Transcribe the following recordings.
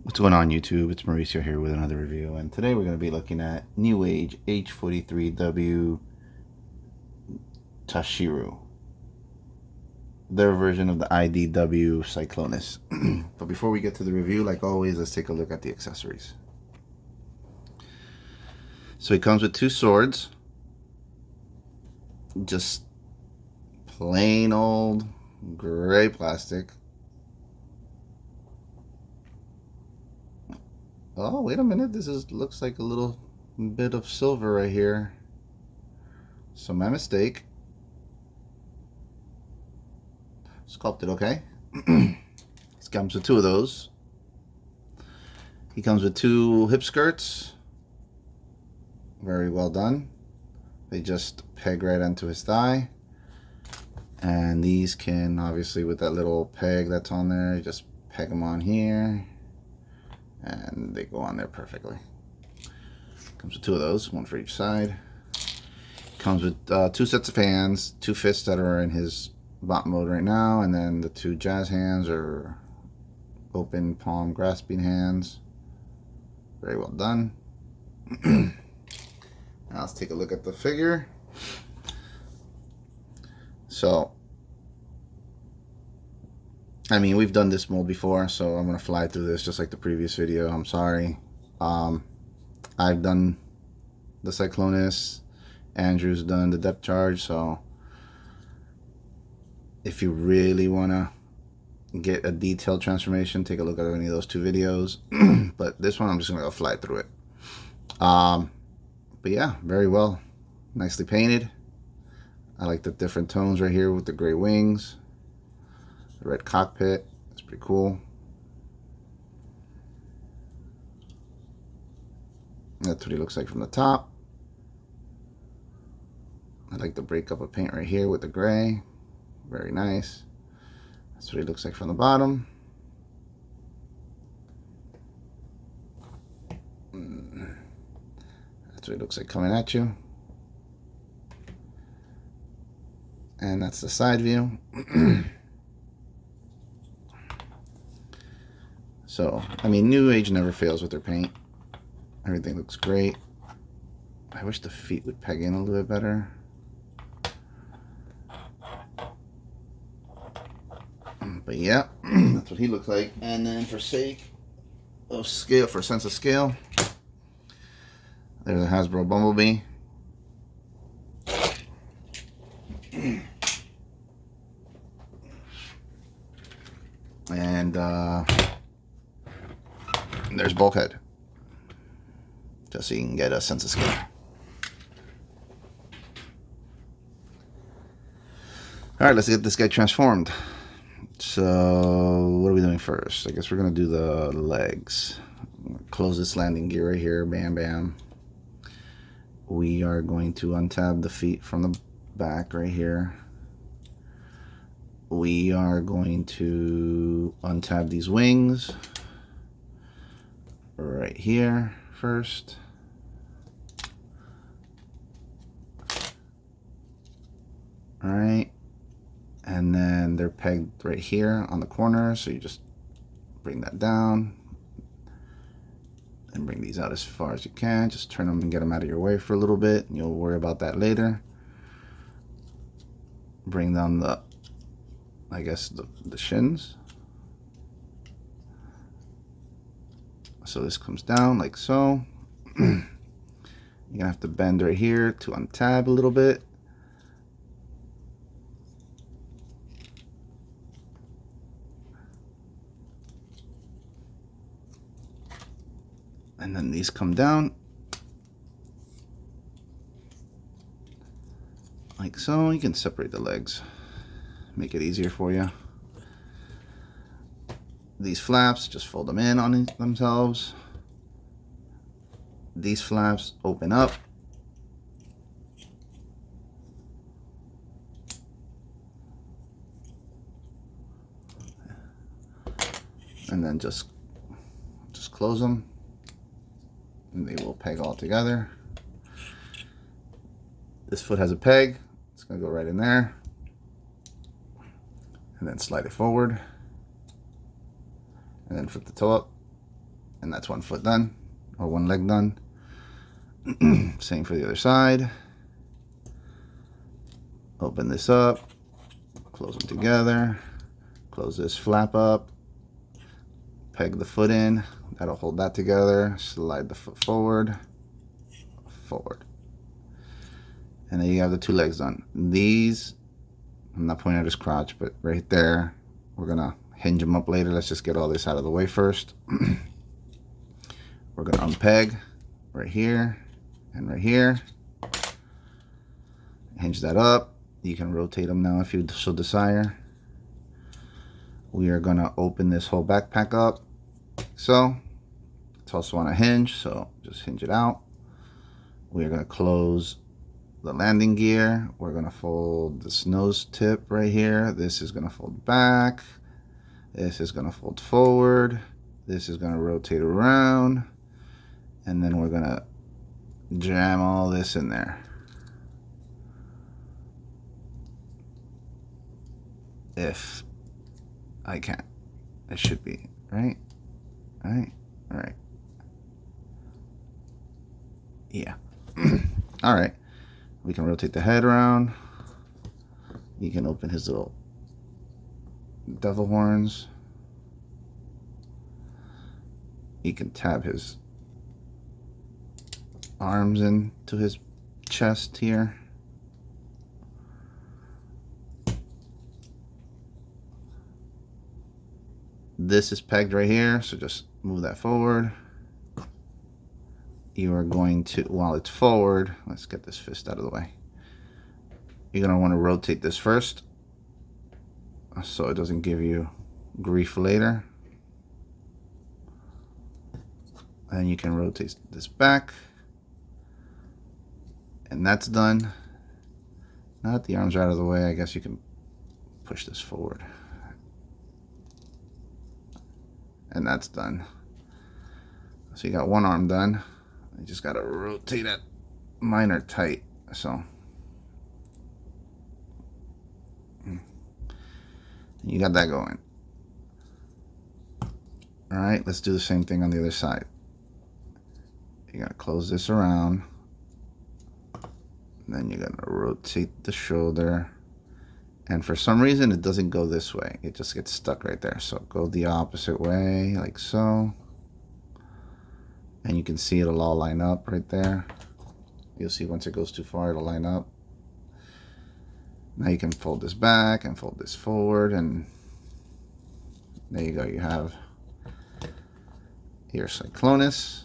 What's going on YouTube? It's Mauricio here with another review, and today we're going to be looking at NewAge H43W Toshiro, their version of the IDW Cyclonus. But before we get to the review, like always, let's take a look at the accessories. So it comes with two swords, just plain old gray plastic. Oh, wait a minute. Looks like a little bit of silver right here. So my mistake. Sculpted, okay. He comes with two of those. He comes with two hip skirts. Very well done. They just peg right onto his thigh. And these can, obviously, with that little peg that's on there, you just peg them on here. And they go on there perfectly. Comes with two of those, one for each side. Comes with two sets of hands, two fists that are in his bot mode right now, and then the two jazz hands or open palm grasping hands. Very well done. Now let's take a look at the figure. So, I mean, we've done this mold before, so I'm going to fly through this just like the previous video. I'm sorry. I've done the Cyclonus. Andrew's done the depth charge, so if you really want to get a detailed transformation, take a look at any of those two videos. But this one, I'm just going to go fly through it. But yeah, very well. Nicely painted. I like the different tones right here with the gray wings. The red cockpit, that's pretty cool. That's what he looks like from the top. I like the breakup of paint right here with the gray. Very nice. That's what he looks like from the bottom. That's what he looks like coming at you. And that's the side view. So, I mean, NewAge never fails with their paint. Everything looks great. I wish the feet would peg in a little bit better. But yeah, that's what he looks like. And then for sake of scale, for sense of scale, there's a Hasbro Bumblebee. And there's Bulkhead, just so you can get a sense of scale. Alright, let's get this guy transformed. So, what are we doing first? I guess we're going to do the legs. Close this landing gear right here. Bam, bam. We are going to untab the feet from the back right here. We are going to untab these wings right here first. All right. And then they're pegged right here on the corner, so you just bring that down and bring these out as far as you can. Just turn them and get them out of your way for a little bit, and you'll worry about that later. Bring down the, I guess, the shins. So this comes down like so. You're gonna have to bend right here to untab a little bit. And then these come down like so. You can separate the legs, make it easier for you. These flaps, just fold them in on themselves. These flaps open up. And then just close them. And they will peg all together. This foot has a peg. It's going to go right in there. And then slide it forward. And then flip the toe up. And that's one foot done, or one leg done. Same for the other side. Open this up, close them together, close this flap up, peg the foot in, that'll hold that together, slide the foot forward, forward. And then you have the two legs done. These, I'm not pointing at his crotch, but right there, we're gonna hinge them up later. Let's just get all this out of the way first. We're gonna unpeg right here and right here. Hinge that up. You can rotate them now if you so desire. We are gonna open this whole backpack up. So it's also on a hinge, so just hinge it out. We are gonna close the landing gear. We're gonna fold this nose tip right here. This is gonna fold back. This is gonna fold forward. This is gonna rotate around. And then we're gonna jam all this in there. If I can. It should be, right? Right? Alright. Yeah. Alright. We can rotate the head around. You can open his little devil horns. You can tab his arms into his chest here. This is pegged right here, so just move that forward. You are going to, while it's forward, let's get this fist out of the way. You're going to want to rotate this first so it doesn't give you grief later. And you can rotate this back. And that's done. Now that the arms are out of the way, I guess you can push this forward. And that's done. So you got one arm done. You just gotta rotate it. Mine are tight, so. You got that going. All right, let's do the same thing on the other side. You gotta close this around. Then you're gonna rotate the shoulder. And for some reason, it doesn't go this way. It just gets stuck right there. So go the opposite way, like so. And you can see it'll all line up right there. You'll see once it goes too far, it'll line up. Now you can fold this back and fold this forward. And there you go. You have your Cyclonus.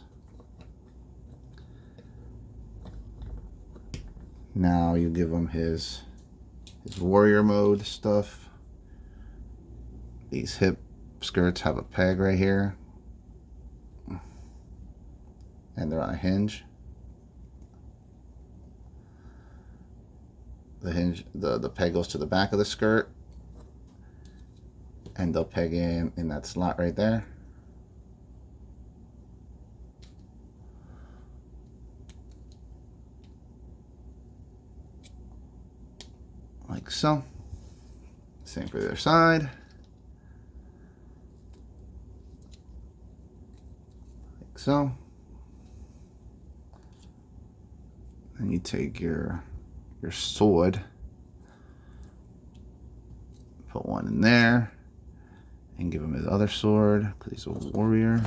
Now you give him his warrior mode stuff. These hip skirts have a peg right here, and they're on a hinge. The hinge, the peg goes to the back of the skirt, and they'll peg in that slot right there. Like so. Same for the other side. Like so. And you take your sword, put one in there, and give him his other sword because he's a warrior.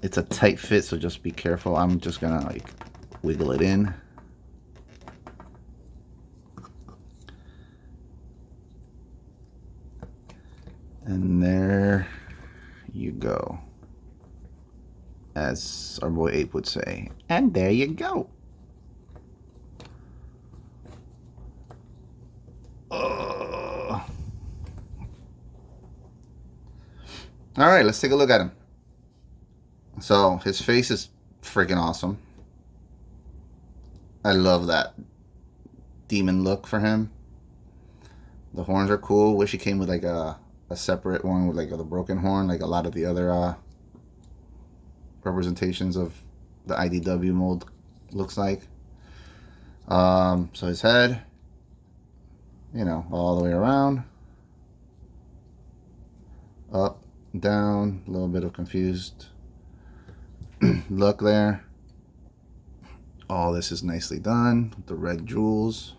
It's a tight fit, so just be careful. I'm just gonna like wiggle it in. And there you go. As our boy Ape would say. And there you go. All right, let's take a look at him. So his face is freaking awesome. I love that demon look for him. The horns are cool. Wish he came with like a separate one with like the broken horn, like a lot of the other representations of the IDW mold looks like. So his head, you know, all the way around, up, down, a little bit of confused look there. All this is nicely done with the red jewels.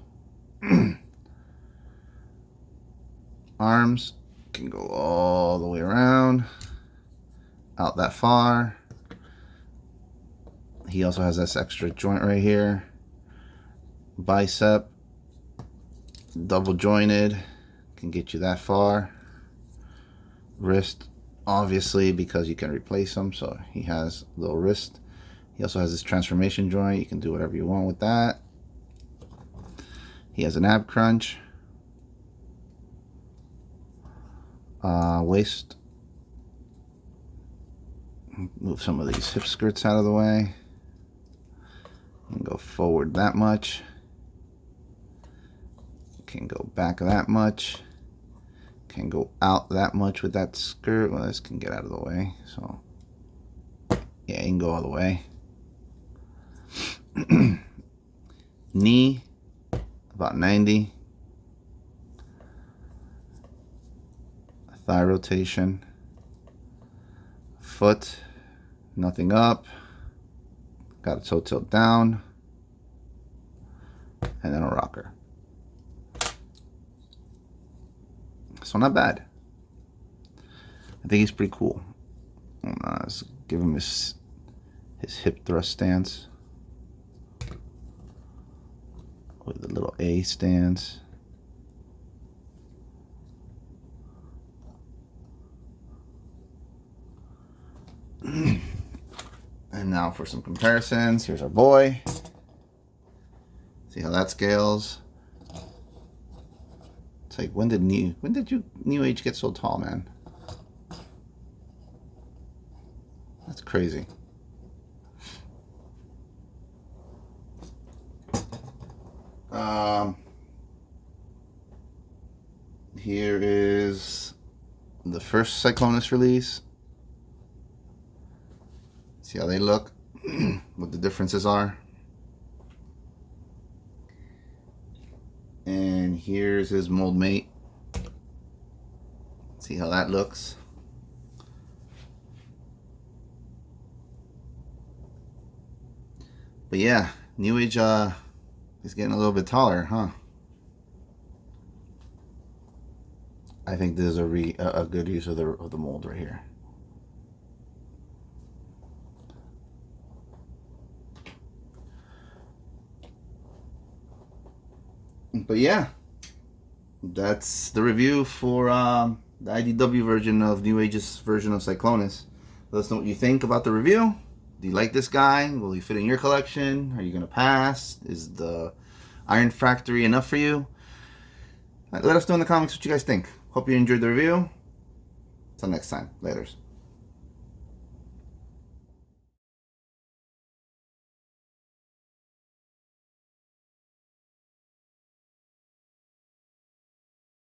Arms can go all the way around, out that far. He also has this extra joint right here. Bicep, double jointed, can get you that far. Wrist, obviously, because you can replace them, so he has a little wrist. He also has this transformation joint. You can do whatever you want with that. He has an ab crunch. Waist. Move some of these hip skirts out of the way. And go forward that much. Can go back that much. Can go out that much with that skirt. Well, this can get out of the way. So, yeah, you can go all the way. Knee, about 90. Thigh rotation. Foot, nothing up. Got a toe tilt down. And then a rocker. So not bad. I think he's pretty cool. Let's give him his hip thrust stance. With the little A stance. And now for some comparisons. Here's our boy. See how that scales. It's like, when did NewAge get so tall, man? That's crazy. Here is the first Cyclonus release. See how they look, what the differences are. And here's his mold mate. See how that looks. But yeah, NewAge is getting a little bit taller, huh? I think this is a good use of the mold right here. But yeah, that's the review for the IDW version of NewAge's version of Cyclonus. Let us know what you think about the review. Do you like this guy? Will he fit in your collection? Are you going to pass? Is the Iron Factory enough for you? Let us know in the comments what you guys think. Hope you enjoyed the review. Until next time. Laters.